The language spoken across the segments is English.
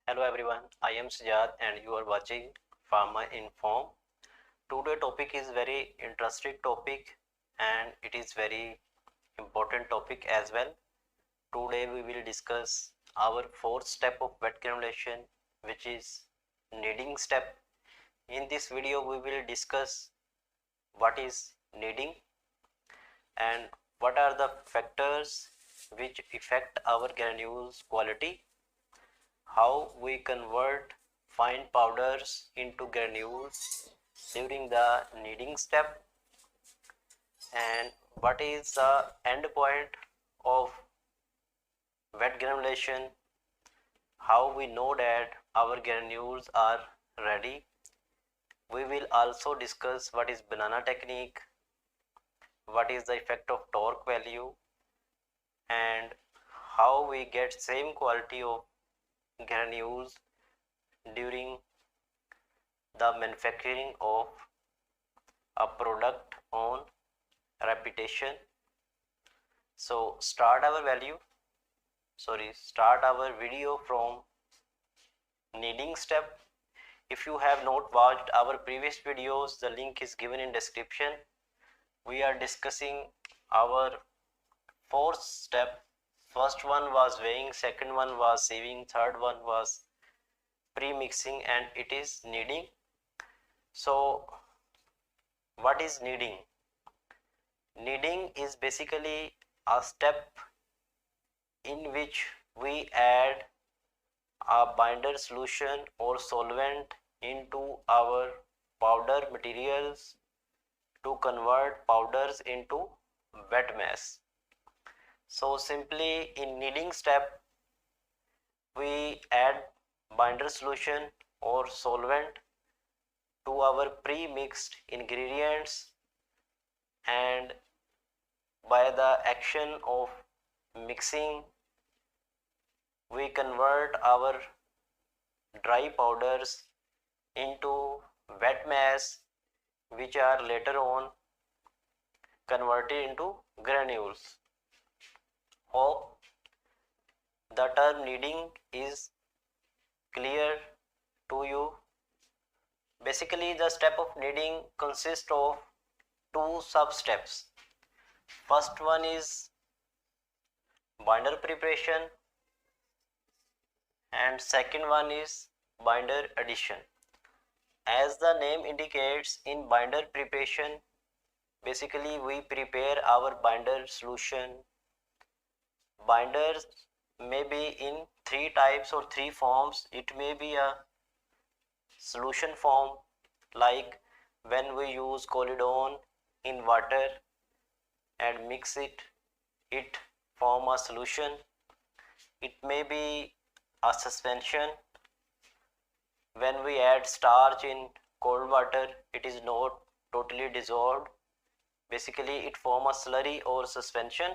Hello everyone, I am Sujat and you are watching Pharma Inform. Today topic is very interesting topic and it is very important topic as well. Today we will discuss our fourth step of wet granulation, which is kneading step. In this video we will discuss what is kneading and what are the factors which affect our granules quality, how we convert fine powders into granules during the kneading step, and what is the end point of wet granulation, how we know that our granules are ready. We will also discuss what is banana technique, what is the effect of torque value, and how we get same quality of granules during the manufacturing of a product on repetition. So start our video from kneading step. If you have not watched our previous videos, the link is given in description. We are discussing our fourth step. First one was weighing, second one was sieving, third one was pre-mixing, and it is kneading. So what is kneading? Kneading is basically a step in which we add a binder solution or solvent into our powder materials to convert powders into wet mass. So simply in kneading step we add binder solution or solvent to our pre-mixed ingredients, and by the action of mixing we convert our dry powders into wet mass, which are later on converted into granules. Hope the term kneading is clear to you. Basically the step of kneading consists of two sub steps. First one is binder preparation and second one is binder addition. As the name indicates, in binder preparation basically we prepare our binder solution. Binders may be in three types or three forms. It may be a solution form, like when we use Colidone in water and mix it form a solution. It may be a suspension. When we add starch in cold water, it is not totally dissolved. Basically it form a slurry or suspension.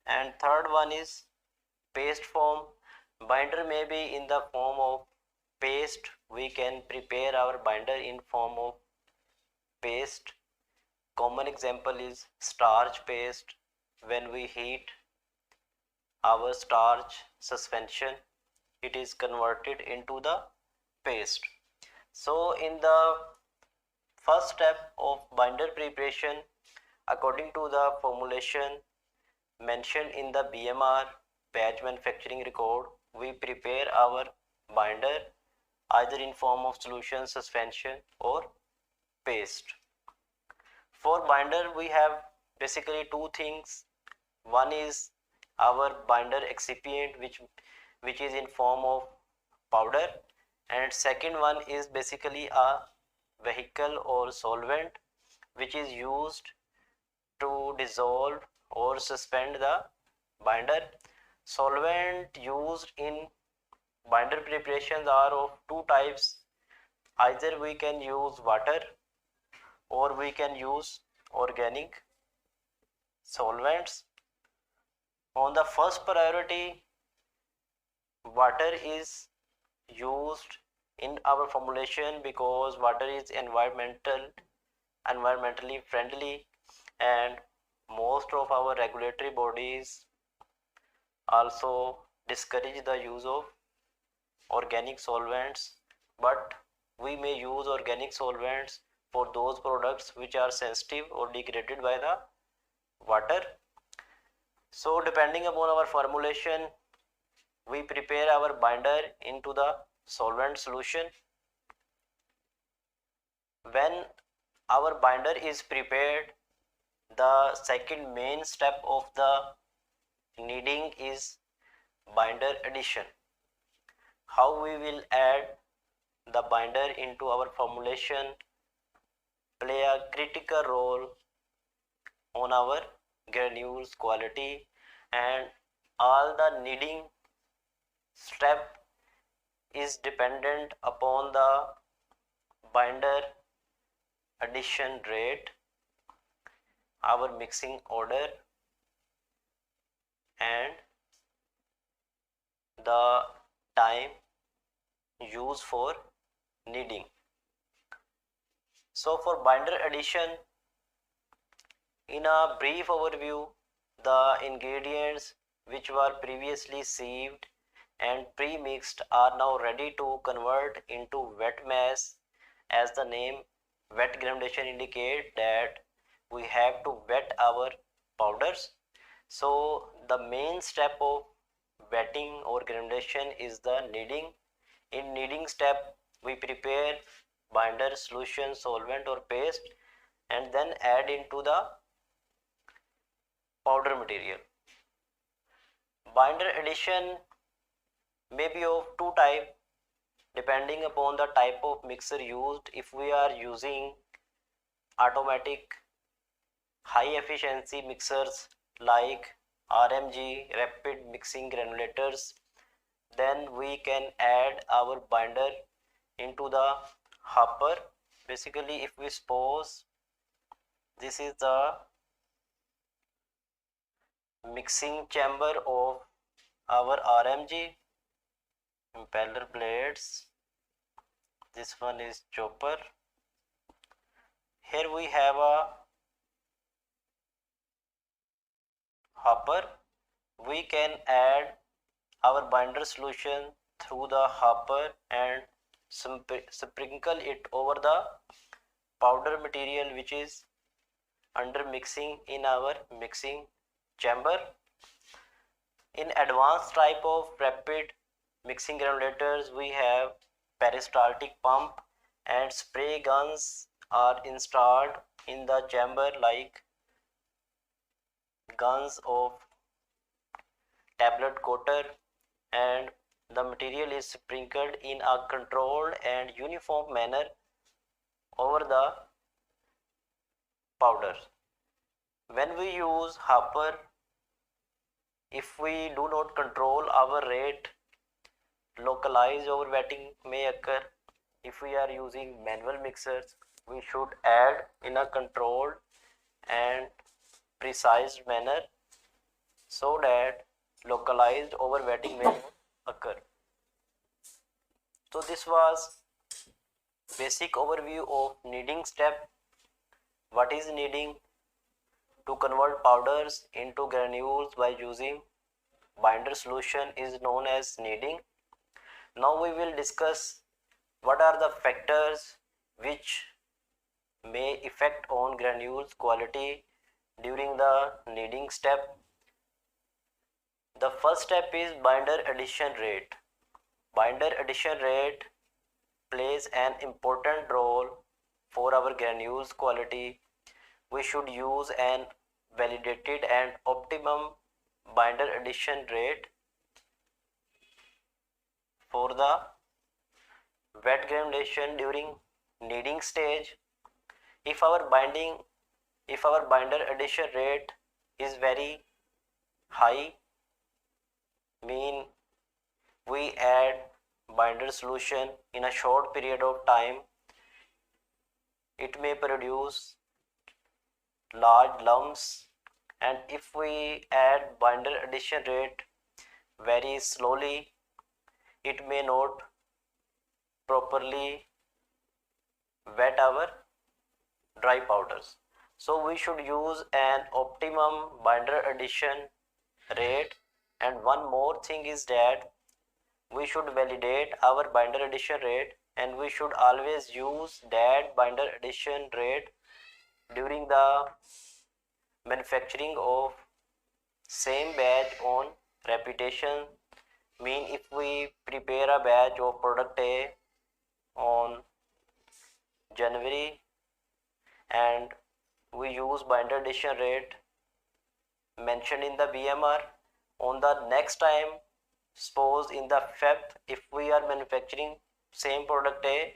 And third one is paste form. Binder may be in the form of paste. We can prepare our binder in form of paste. Common example is starch paste. When we heat our starch suspension, it is converted into the paste. So in the first step of binder preparation, according to the formulation mentioned in the BMR batch manufacturing record, we prepare our binder either in form of solution, suspension or paste. For binder we have basically two things. One is our binder excipient which is in form of powder, and second one is basically a vehicle or solvent which is used to dissolve or suspend the binder. Solvent used in binder preparations are of two types. Either we can use water or we can use organic solvents. On the first priority, water is used in our formulation because water is environmentally friendly, and most of our regulatory bodies also discourage the use of organic solvents, but we may use organic solvents for those products which are sensitive or degraded by the water. So depending upon our formulation, we prepare our binder into the solvent solution. When our binder is prepared, the second main step of the kneading is binder addition. How we will add the binder into our formulation play a critical role on our granules quality, and all the kneading step is dependent upon the binder addition rate, our mixing order, and the time used for kneading. So for binder addition, in a brief overview, the ingredients which were previously sieved and pre-mixed are now ready to convert into wet mass. As the name wet granulation indicate that we have to wet our powders. So the main step of wetting or granulation is the kneading. In kneading step, we prepare binder, solution, solvent or paste, and then add into the powder material. Binder addition may be of two types depending upon the type of mixer used. If we are using automatic high efficiency mixers like RMG, rapid mixing granulators, then we can add our binder into the hopper. Basically, if we suppose this is the mixing chamber of our RMG impeller blades, this one is chopper. Here we have a hopper. We can add our binder solution through the hopper and sprinkle it over the powder material which is under mixing in our mixing chamber. In advanced type of rapid mixing granulators, we have peristaltic pump and spray guns are installed in the chamber like guns of tablet coater, and the material is sprinkled in a controlled and uniform manner over the powder. When we use hopper, if we do not control our rate, localized overwetting may occur. If we are using manual mixers, we should add in a controlled and precise manner so that localized overwetting may not occur. So this was basic overview of kneading step. What is kneading? To convert powders into granules by using binder solution is known as kneading. Now we will discuss what are the factors which may affect on granules quality during the kneading step. The first step is binder addition rate. Binder addition rate plays an important role for our granules quality. We should use an validated and optimum binder addition rate for the wet granulation during kneading stage. If our binder addition rate is very high, mean we add binder solution in a short period of time, it may produce large lumps, and if we add binder addition rate very slowly, it may not properly wet our dry powders. So we should use an optimum binder addition rate. And one more thing is that we should validate our binder addition rate, and we should always use that binder addition rate during the manufacturing of same batch on repetition. Mean if we prepare a batch of product A on January and we use binder addition rate mentioned in the BMR, on the next time, suppose in the Feb, if we are manufacturing same product A,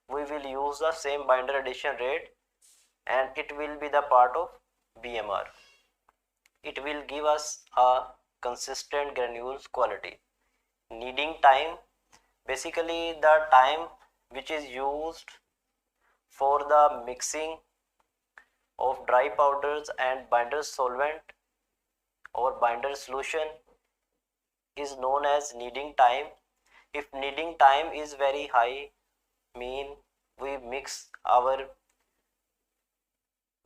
we will use the same binder addition rate and it will be the part of BMR. It will give us a consistent granules quality. Kneading time, basically the time which is used for the mixing of dry powders and binder solvent or binder solution is known as kneading time. If kneading time is very high, mean we mix our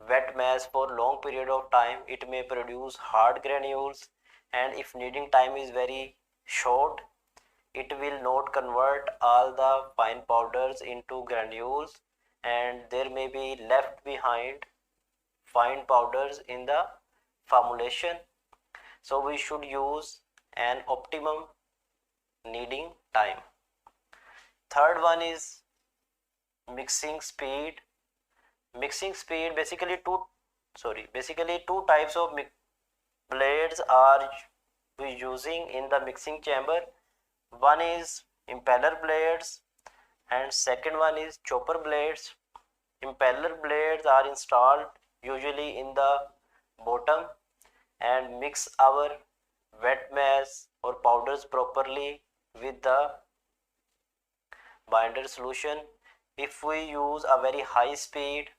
wet mass for long period of time, it may produce hard granules. And if kneading time is very short, it will not convert all the fine powders into granules and there may be left behind fine powders in the formulation. So we should use an optimum kneading time. Third one is mixing speed. Mixing speed, basically two types of blades are we using in the mixing chamber. One is impeller blades and second one is chopper blades. Impeller blades are installed usually in the bottom and mix our wet mass or powders properly with the binder solution. If we use a very high speed,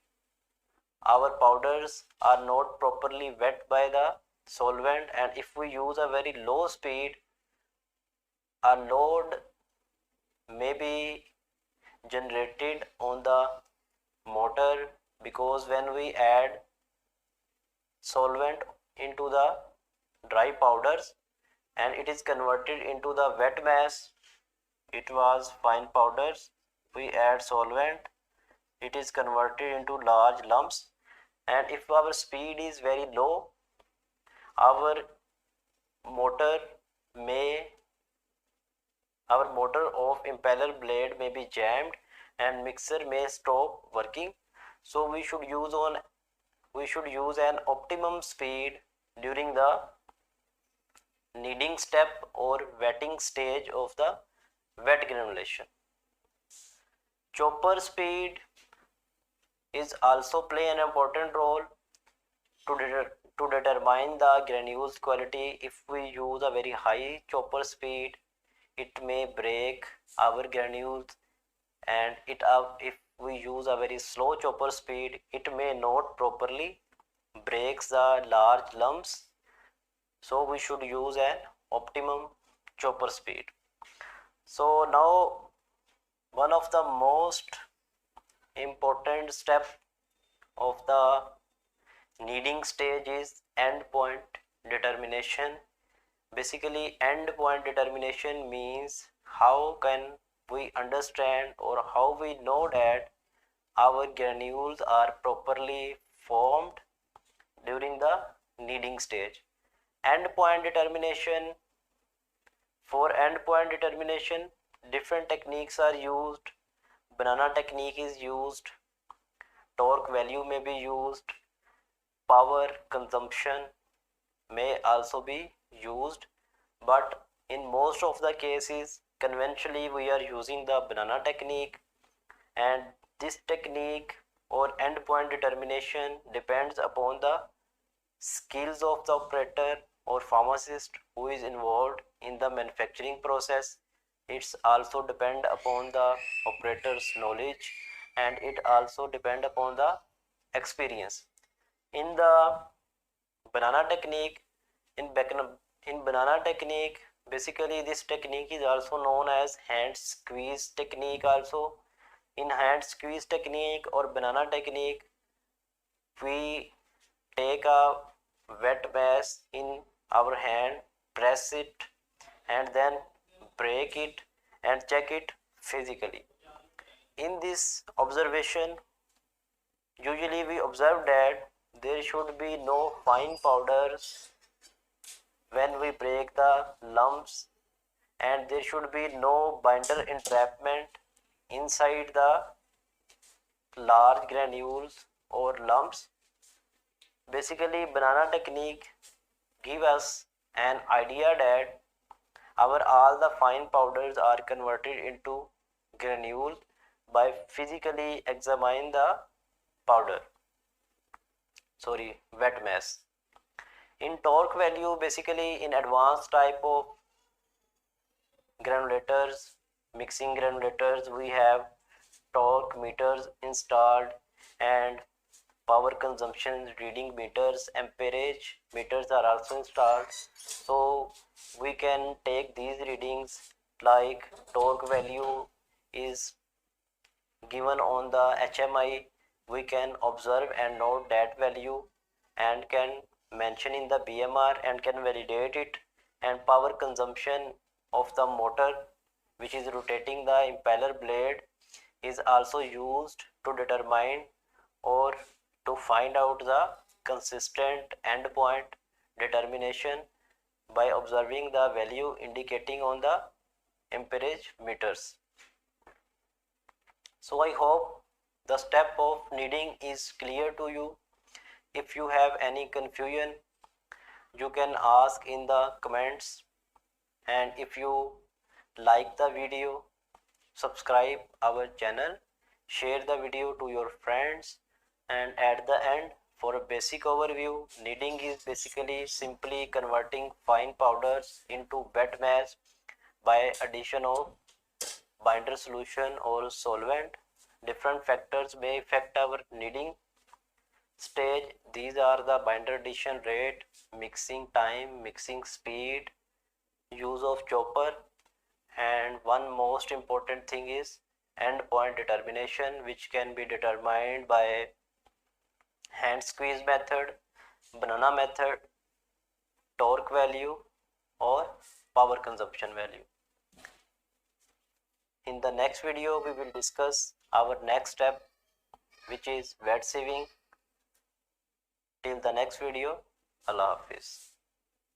our powders are not properly wet by the solvent, and if we use a very low speed, a load may be generated on the motor, because when we add solvent into the dry powders and it is converted into the wet mass, it was fine powders, we add solvent, it is converted into large lumps, and if our speed is very low, our motor of impeller blade may be jammed and mixer may stop working. So we should use an optimum speed during the kneading step or wetting stage of the wet granulation. Chopper speed is also play an important role to determine the granules quality. If we use a very high chopper speed, it may break our granules, and if we use a very slow chopper speed, it may not properly breaks the large lumps. So we should use an optimum chopper speed. So now one of the most important step of the kneading stage is endpoint determination. Basically, endpoint determination means how can we understand or how we know that our granules are properly formed during the kneading stage. Endpoint determination, for endpoint determination, different techniques are used. Banana technique is used, torque value may be used, power consumption may also be used, but in most of the cases conventionally we are using the banana technique, and this technique or endpoint determination depends upon the skills of the operator or pharmacist who is involved in the manufacturing process. It's also depend upon the operator's knowledge, and it also depend upon the experience. In the banana technique, in banana technique, basically this technique is also known as hand squeeze technique also. In hand squeeze technique or banana technique, we take a wet mass in our hand, press it, and then break it and check it physically. In this observation, usually we observe that there should be no fine powders when we break the lumps, and there should be no binder entrapment inside the large granules or lumps. Basically, banana technique give us an idea that our all the fine powders are converted into granules by physically examining the powder, wet mass. In torque value, basically in advanced type of granulators, mixing granulators, we have torque meters installed and power consumption reading meters, amperage meters are also installed. So we can take these readings, like torque value is given on the HMI, we can observe and note that value and can mention in the BMR and can validate it. And power consumption of the motor which is rotating the impeller blade is also used to determine or to find out the consistent endpoint determination by observing the value indicating on the amperage meters. So I hope the step of kneading is clear to you. If you have any confusion, you can ask in the comments, and if you like the video, subscribe our channel, share the video to your friends, and at the end, for a basic overview, kneading is basically simply converting fine powders into wet mass by addition of binder solution or solvent. Different factors may affect our kneading stage. These are the binder addition rate, mixing time, mixing speed, use of chopper, and one most important thing is endpoint determination, which can be determined by hand squeeze method, banana method, torque value, or power consumption value. In the next video, we will discuss our next step, which is wet sieving. Till the next video, Allah Hafiz.